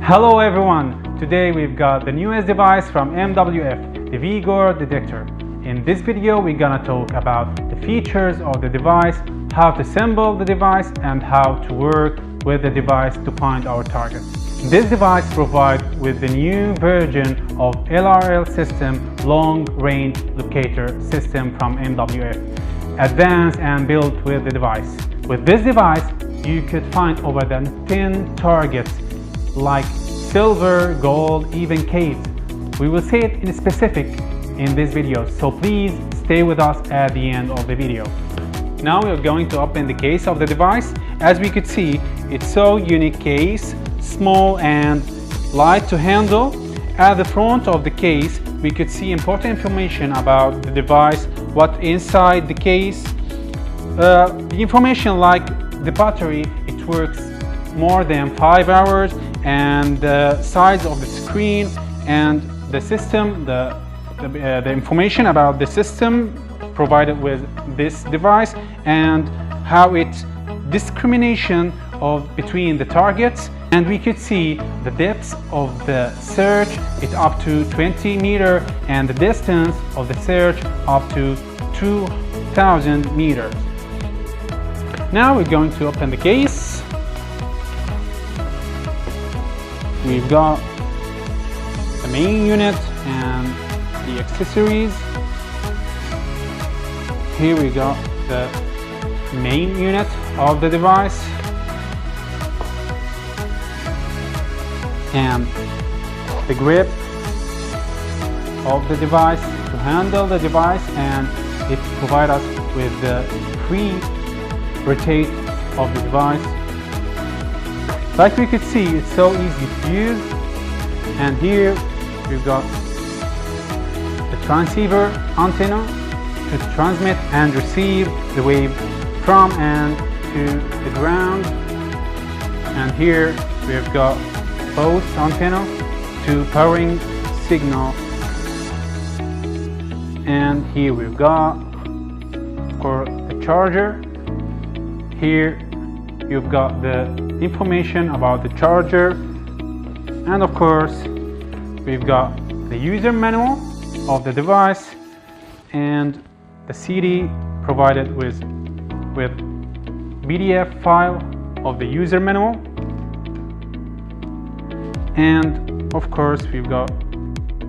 Hello everyone! Today we've got the newest device from MWF, the Vigor Detector. In this video we're gonna talk about the features of the device, how to assemble the device and how to work with the device to find our target. This device provides with the new version of LRL system, long range locator system from MWF, advanced and built with the device. With this device you could find over than 10 targets like silver, gold, even caves. We will see it in specific in this video, so please stay with us at the end of the video. Now we are going to open the case of the device. As we could see, it's so unique case, small and light to handle. At the front of the case, we could see important information about the device, what inside the case. The information like the battery, it works more than 5 hours, and the size of the screen and the system, the information about the system provided with this device, and how it discrimination of between the targets. And we could see the depth of the search is up to 20 meters and the distance of the search up to 2,000 meters. Now we're going to open the case. We've got the main unit and the accessories. Here we got the main unit of the device and the grip of the device to handle the device, and it provides us with the free rotate of the device. Like we could see, it's so easy to use. And here we've got the transceiver antenna to transmit and receive the wave from and to the ground. And here we've got both antenna to powering signal. And here we've got for the charger. Here you've got the information about the charger, and of course we've got the user manual of the device and the CD provided with PDF file of the user manual. And of course we've got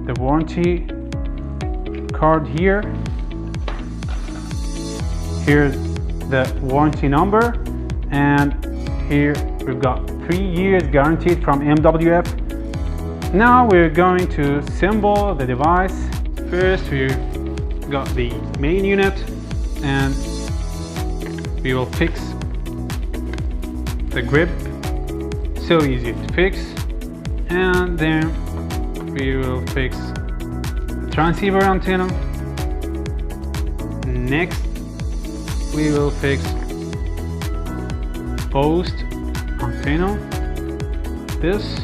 the warranty card here. Here's the warranty number, and here we've got 3 years guaranteed from MWF. Now we're going to assemble the device. First we've got the main unit, and we will fix the grip, so easy to fix. And then we will fix the transceiver antenna. Next we will fix post antenna, this,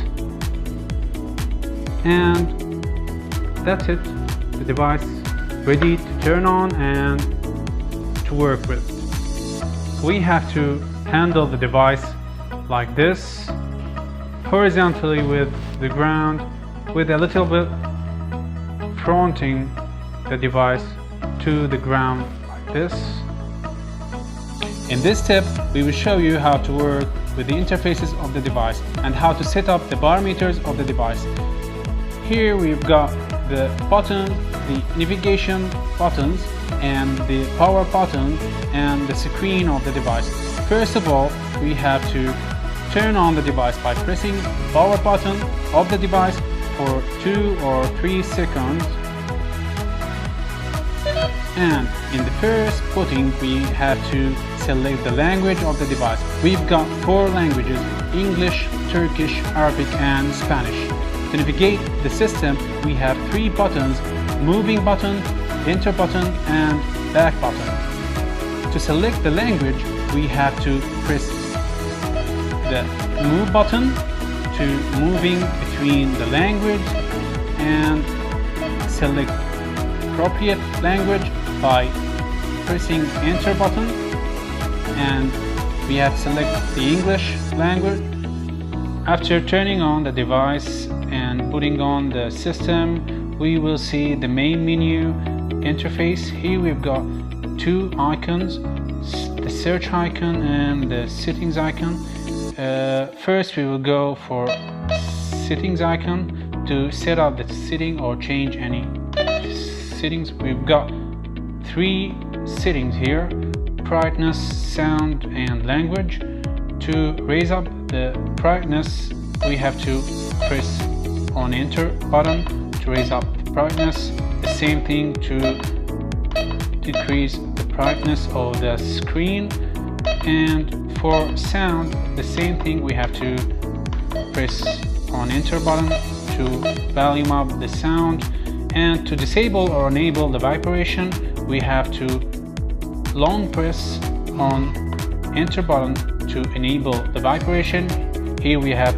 and that's it. The device ready to turn on and to work with. We have to handle the device like this, horizontally with the ground, with a little bit fronting the device to the ground like this. In this step, we will show you how to work with the interfaces of the device and how to set up the parameters of the device. Here we've got the buttons, the navigation buttons, and the power button, and the screen of the device. First of all, we have to turn on the device by pressing the power button of the device for 2 or 3 seconds. And in the first button we have to select the language of the device. We've got 4 languages: English, Turkish, Arabic and Spanish. To navigate the system we have 3 buttons: moving button, enter button and back button. To select the language we have to press the move button to moving between the language, and select appropriate language by pressing enter button, and we have to select the English language. After turning on the device and putting on the system, we will see the main menu interface. Here we've got two icons, the search icon and the settings icon. First we will go for settings icon to set up the setting or change any settings. We've got three settings here: brightness, sound and language. To raise up the brightness, we have to press on enter button to raise up the brightness. The same thing to decrease the brightness of the screen. And for sound, the same thing, we have to press on enter button to volume up the sound. And to disable or enable the vibration, we have to long press on enter button to enable the vibration. Here we have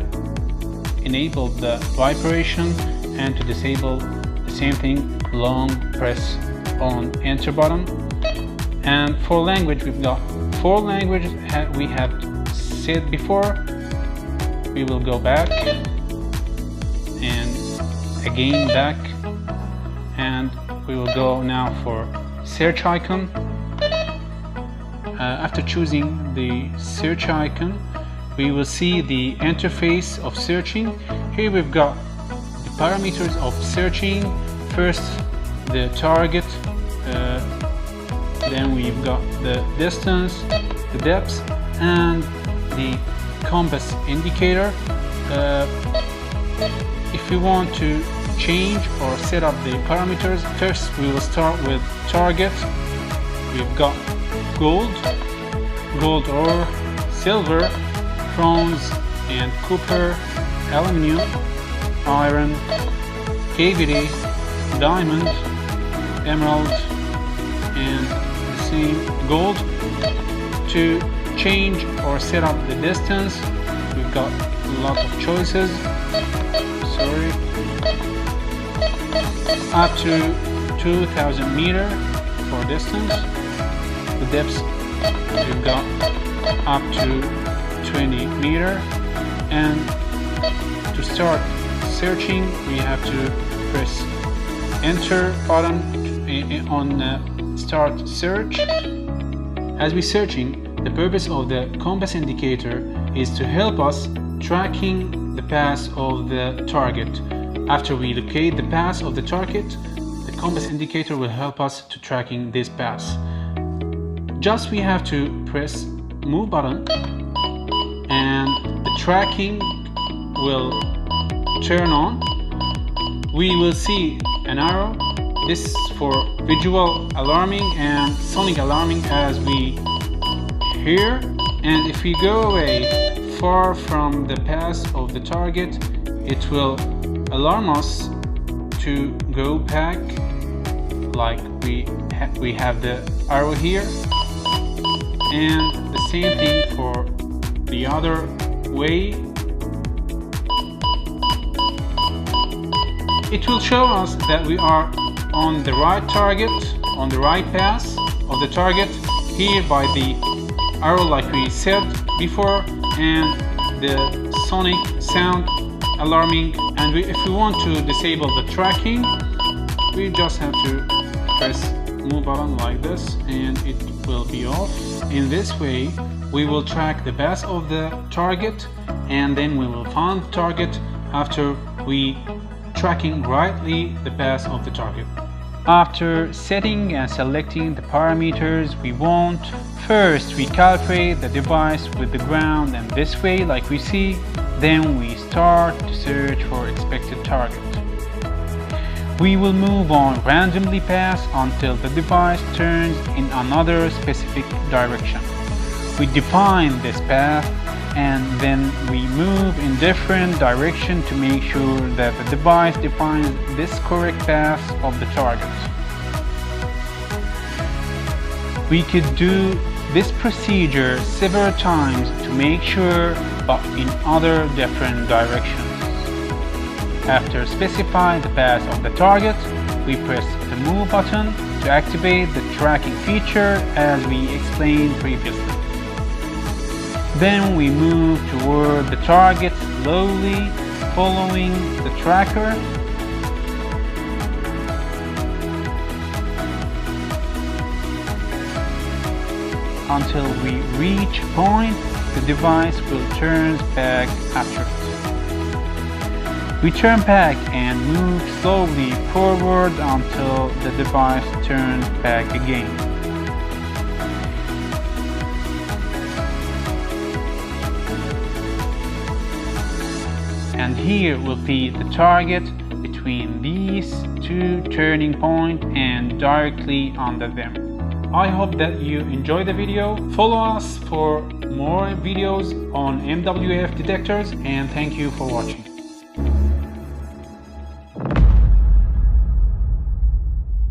enabled the vibration, and to disable the same thing, long press on enter button. And for language, we've got 4 languages we have said before. We will go back and again back, and we will go now for search icon. After choosing the search icon, we will see the interface of searching. Here we've got the parameters of searching. First, the target, then we've got the distance, the depth, and the compass indicator. If we want to change or set up the parameters, first we will start with target. We've got gold or silver, bronze and copper, aluminum, iron, cavity, diamond, emerald, and the same gold. To change or set up the distance, we've got a lot of choices. Up to 2000 meter for distance. The depth, we've got up to 20 meter. And to start searching, we have to press enter button on start search. As we're searching, the purpose of the compass indicator is to help us tracking the path of the target. After we locate the path of the target, the compass indicator will help us to tracking this path. Just we have to press move button, and the tracking will turn on. We will see an arrow. This is for visual alarming and sonic alarming, as we hear. And if we go away far from the path of the target, it will alarm us to go back, like we have the arrow here. And the same thing for the other way. It will show us that we are on the right target, on the right path of the target, here by the arrow like we said before, and the sonic sound alarming. And if we want to disable the tracking, we just have to press move button like this, and it will be off. In this way, we will track the path of the target, and then we will find the target after we tracking rightly the path of the target. After setting and selecting the parameters we want, first we calibrate the device with the ground, and this way like we see, then we start to search for expected target. We will move on randomly path until the device turns in another specific direction. We define this path, and then we move in different direction to make sure that the device defines this correct path of the target. We could do this procedure several times to make sure, but in other different directions. After specifying the path of the target, we press the move button to activate the tracking feature as we explained previously. Then we move toward the target slowly, following the tracker. Until we reach a point, the device will turn back after it. We turn back and move slowly forward until the device turns back again. And here will be the target between these two turning points and directly under them. I hope that you enjoyed the video. Follow us for more videos on MWF detectors, and thank you for watching.